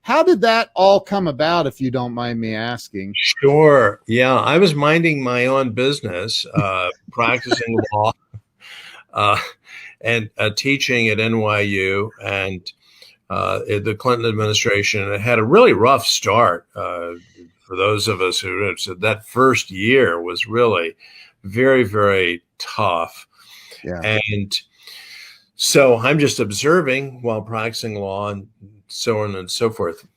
How did that all come about, if you don't mind me asking? Sure. Yeah, I was minding my own business, practicing law, uh, and teaching at NYU, and the Clinton administration. It had a really rough start for those of us who said that first year was really very, very tough. Yeah. And so I'm just observing while practicing law and so on and so forth.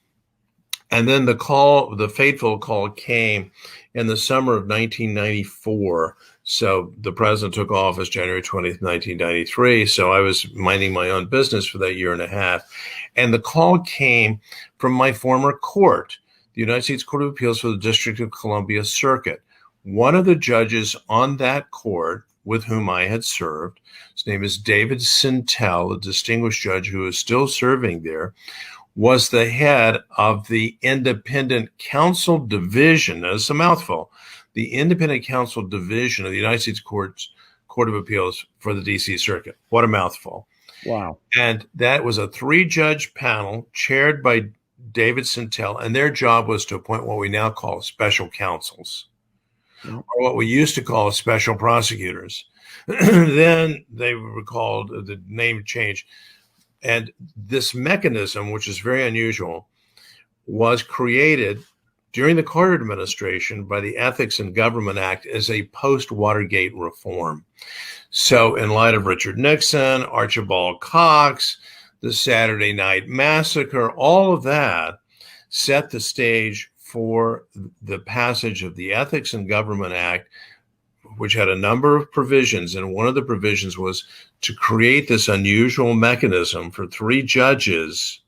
And then the fateful call came in the summer of 1994. So the president took office January 20th, 1993. So I was minding my own business for that year and a half. And the call came from my former court, the United States Court of Appeals for the District of Columbia Circuit. One of the judges on that court with whom I had served, his name is David Sintel, a distinguished judge who is still serving there, was the head of the Independent Counsel Division. That's a mouthful. The Independent Counsel Division of the United States Court of Appeals for the D.C. Circuit. What a mouthful. Wow. And that was a 3-judge panel chaired by David Sintel, and their job was to appoint what we now call special counsels, or what we used to call special prosecutors. Then they were called, the name changed. And this mechanism, which is very unusual, was created during the Carter administration by the Ethics in Government Act as a post-Watergate reform. So in light of Richard Nixon, Archibald Cox, the Saturday Night Massacre, all of that set the stage for the passage of the Ethics in Government Act, which had a number of provisions. And one of the provisions was to create this unusual mechanism for 3 judges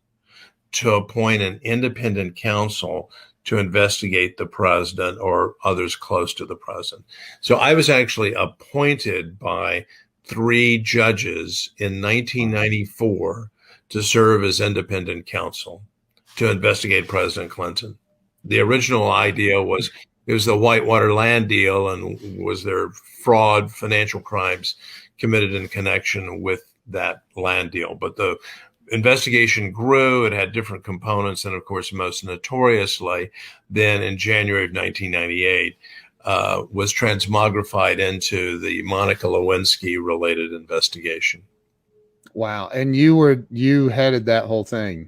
to appoint an independent counsel to investigate the president or others close to the president. So I was actually appointed by 3 judges in 1994 to serve as independent counsel to investigate President Clinton. The original idea was it was the Whitewater land deal, and was there fraud, financial crimes committed in connection with that land deal. But the investigation grew. It had different components. And of course, most notoriously, then in January of 1998, was transmogrified into the Monica Lewinsky related investigation. Wow. And you headed that whole thing.